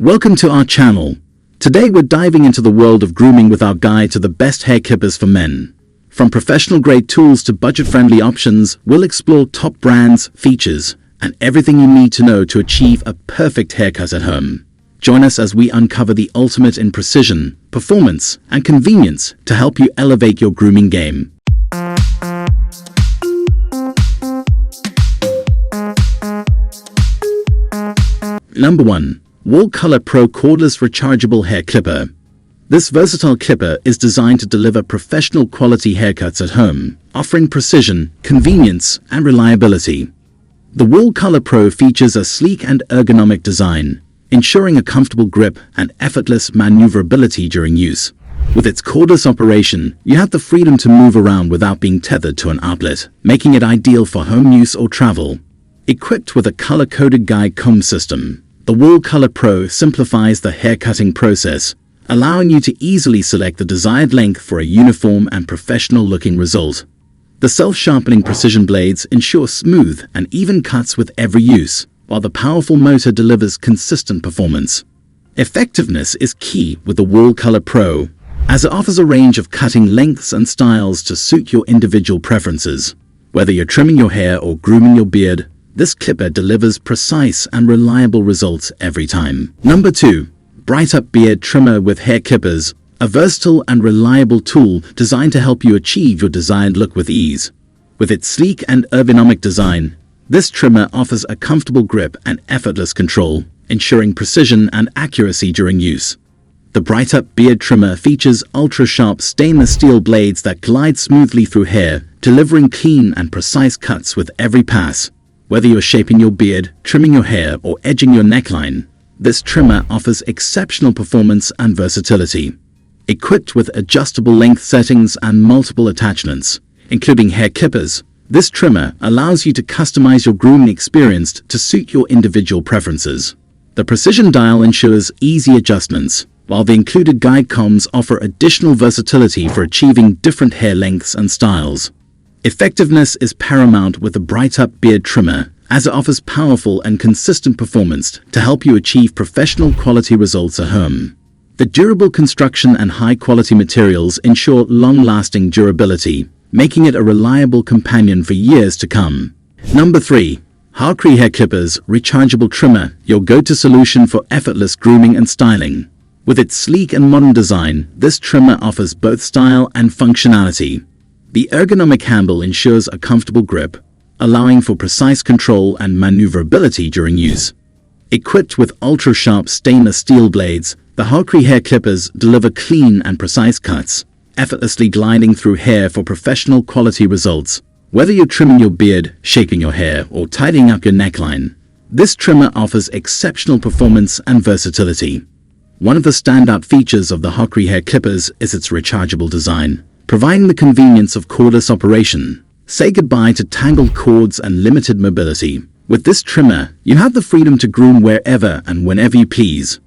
Welcome to our channel. Today we're diving into the world of grooming with our guide to the best hair clippers for men. From professional grade tools to budget-friendly options, we'll explore top brands, features, and everything you need to know to achieve a perfect haircut at home. Join us as we uncover the ultimate in precision, performance, and convenience to help you elevate your grooming game. Number 1. Wahl Color Pro Cordless Rechargeable Hair Clipper. This versatile clipper is designed to deliver professional quality haircuts at home, offering precision, convenience, and reliability. The Wahl Color Pro features a sleek and ergonomic design, ensuring a comfortable grip and effortless maneuverability during use. With its cordless operation, you have the freedom to move around without being tethered to an outlet, making it ideal for home use or travel. Equipped with a color-coded guide comb system, the Wahl Color Pro simplifies the haircutting process, allowing you to easily select the desired length for a uniform and professional-looking result. The self-sharpening precision blades ensure smooth and even cuts with every use, while the powerful motor delivers consistent performance. Effectiveness is key with the Wahl Color Pro, as it offers a range of cutting lengths and styles to suit your individual preferences. Whether you're trimming your hair or grooming your beard, this clipper delivers precise and reliable results every time. Number 2. Brightup Beard Trimmer with Hair Clippers, a versatile and reliable tool designed to help you achieve your desired look with ease. With its sleek and ergonomic design, this trimmer offers a comfortable grip and effortless control, ensuring precision and accuracy during use. The Brightup Beard Trimmer features ultra-sharp stainless steel blades that glide smoothly through hair, delivering clean and precise cuts with every pass. Whether you're shaping your beard, trimming your hair, or edging your neckline, this trimmer offers exceptional performance and versatility. Equipped with adjustable length settings and multiple attachments, including hair clippers, this trimmer allows you to customize your grooming experience to suit your individual preferences. The precision dial ensures easy adjustments, while the included guide combs offer additional versatility for achieving different hair lengths and styles. Effectiveness is paramount with the Brightup Beard Trimmer, as it offers powerful and consistent performance to help you achieve professional quality results at home. The durable construction and high-quality materials ensure long-lasting durability, making it a reliable companion for years to come. Number 3. Haokry Hair Clippers Rechargeable Trimmer, your go-to solution for effortless grooming and styling. With its sleek and modern design, this trimmer offers both style and functionality. The ergonomic handle ensures a comfortable grip, allowing for precise control and maneuverability during use. Equipped with ultra-sharp stainless steel blades, the Haokry hair clippers deliver clean and precise cuts, effortlessly gliding through hair for professional quality results. Whether you're trimming your beard, shaping your hair, or tidying up your neckline, this trimmer offers exceptional performance and versatility. One of the standout features of the Haokry hair clippers is its rechargeable design, providing the convenience of cordless operation. Say goodbye to tangled cords and limited mobility. With this trimmer, you have the freedom to groom wherever and whenever you please.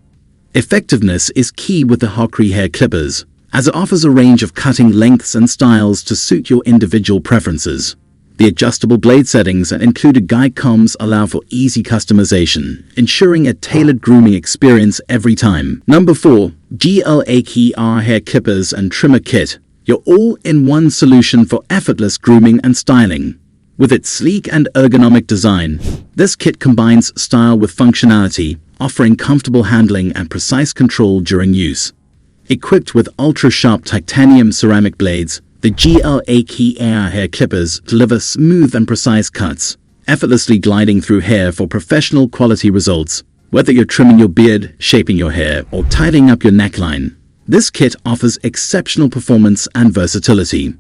Effectiveness is key with the Haokry hair clippers, as it offers a range of cutting lengths and styles to suit your individual preferences. The adjustable blade settings and included guide combs allow for easy customization, ensuring a tailored grooming experience every time. Number 4. GLAKER Hair Clippers and Trimmer Kit, your all-in-one solution for effortless grooming and styling. With its sleek and ergonomic design, this kit combines style with functionality, offering comfortable handling and precise control during use. Equipped with ultra-sharp titanium ceramic blades, the GLAKER hair clippers deliver smooth and precise cuts, effortlessly gliding through hair for professional quality results. Whether you're trimming your beard, shaping your hair, or tidying up your neckline, this kit offers exceptional performance and versatility.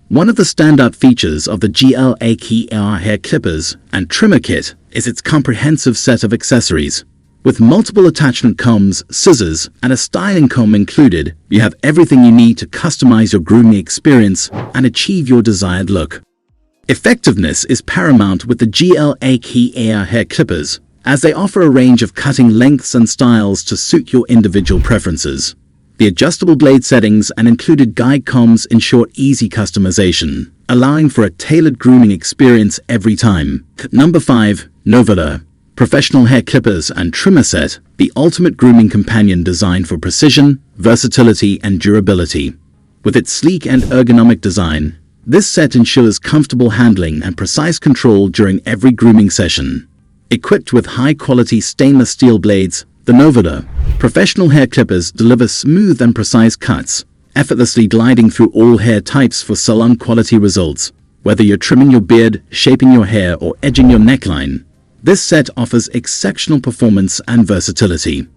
One of the standout features of the GLAKER hair clippers and trimmer kit is its comprehensive set of accessories. With multiple attachment combs, scissors, and a styling comb included, you have everything you need to customize your grooming experience and achieve your desired look. Effectiveness is paramount with the GLAKER hair clippers, as they offer a range of cutting lengths and styles to suit your individual preferences. The adjustable blade settings and included guide combs ensure easy customization, allowing for a tailored grooming experience every time. Number 5. Novah. Professional Hair Clippers and Trimmer Set, the ultimate grooming companion designed for precision, versatility, and durability. With its sleek and ergonomic design, this set ensures comfortable handling and precise control during every grooming session. Equipped with high-quality stainless steel blades, the Novah Professional Hair Clippers deliver smooth and precise cuts, effortlessly gliding through all hair types for salon-quality results. Whether you're trimming your beard, shaping your hair, or edging your neckline, this set offers exceptional performance and versatility.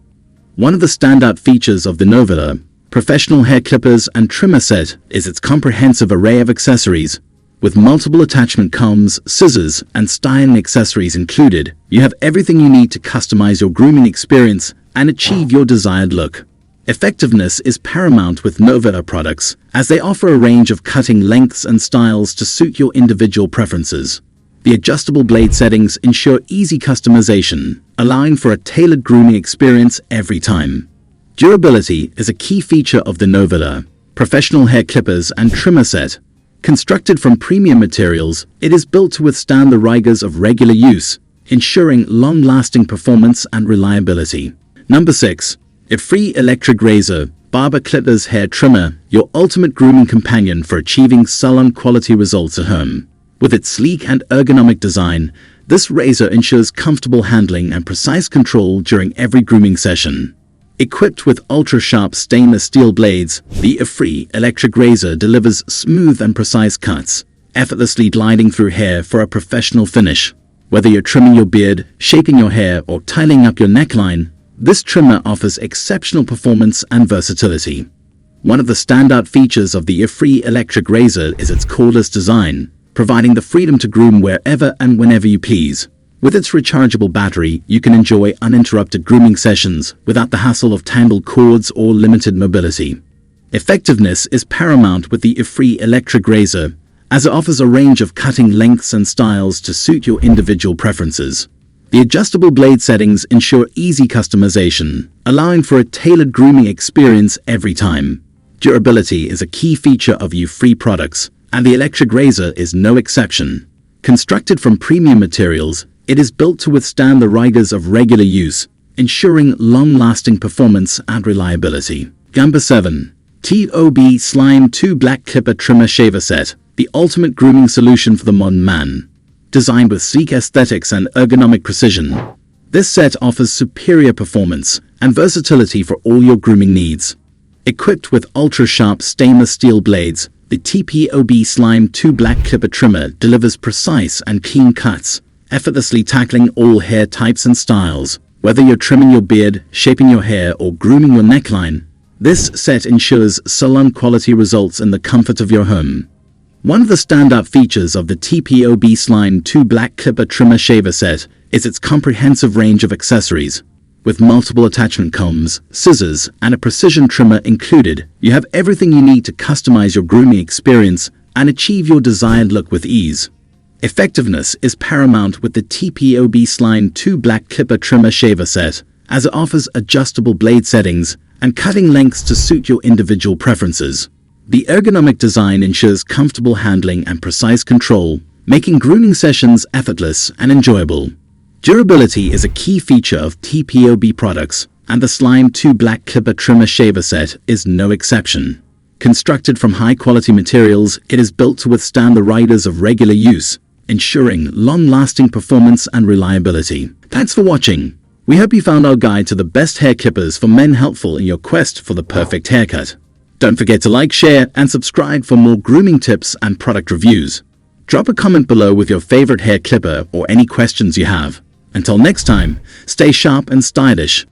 One of the standout features of the Novah Professional Hair Clippers and Trimmer Set is its comprehensive array of accessories. With multiple attachment combs, scissors, and styling accessories included, you have everything you need to customize your grooming experience and achieve your desired look. Effectiveness is paramount with Novah products, as they offer a range of cutting lengths and styles to suit your individual preferences. The adjustable blade settings ensure easy customization, allowing for a tailored grooming experience every time. Durability is a key feature of the Novah Professional Hair Clippers and Trimmer Set. Constructed from premium materials, it is built to withstand the rigors of regular use, ensuring long-lasting performance and reliability. Number 6. Ufree Electric Razor Barber Clippers Hair Trimmer, your ultimate grooming companion for achieving salon-quality results at home. With its sleek and ergonomic design, this razor ensures comfortable handling and precise control during every grooming session. Equipped with ultra-sharp stainless steel blades, the Ufree Electric Razor delivers smooth and precise cuts, effortlessly gliding through hair for a professional finish. Whether you're trimming your beard, shaping your hair, or tidying up your neckline, this trimmer offers exceptional performance and versatility. One of the standout features of the Ufree Electric Razor is its cordless design, providing the freedom to groom wherever and whenever you please. With its rechargeable battery, you can enjoy uninterrupted grooming sessions without the hassle of tangled cords or limited mobility. Effectiveness is paramount with the Ufree Electric Razor, as it offers a range of cutting lengths and styles to suit your individual preferences. The adjustable blade settings ensure easy customization, allowing for a tailored grooming experience every time. Durability is a key feature of Ufree products, and the electric razor is no exception. Constructed from premium materials, it is built to withstand the rigors of regular use, ensuring long-lasting performance and reliability. Number 7. TPOB Slime 2 Black Clipper Trimmer Shaver Set, the ultimate grooming solution for the modern man. Designed with sleek aesthetics and ergonomic precision, this set offers superior performance and versatility for all your grooming needs. Equipped with ultra-sharp stainless steel blades, the TPOB Slime 2 Black Clipper Trimmer delivers precise and clean cuts, effortlessly tackling all hair types and styles. Whether you're trimming your beard, shaping your hair, or grooming your neckline, this set ensures salon-quality results in the comfort of your home. One of the standout features of the TPOB Slime 2 Black Clipper Trimmer Shaver Set is its comprehensive range of accessories. With multiple attachment combs, scissors, and a precision trimmer included, you have everything you need to customize your grooming experience and achieve your desired look with ease. Effectiveness is paramount with the TPOB Slime 2 Black Clipper Trimmer Shaver Set, as it offers adjustable blade settings and cutting lengths to suit your individual preferences. The ergonomic design ensures comfortable handling and precise control, making grooming sessions effortless and enjoyable. Durability is a key feature of TPOB products, and the Slime 2 Black Clipper Trimmer Shaver Set is no exception. Constructed from high-quality materials, it is built to withstand the rigors of regular use, ensuring long-lasting performance and reliability. Thanks for watching. We hope you found our guide to the best hair clippers for men helpful in your quest for the perfect haircut. Don't forget to like, share, and subscribe for more grooming tips and product reviews. Drop a comment below with your favorite hair clipper or any questions you have. Until next time, stay sharp and stylish.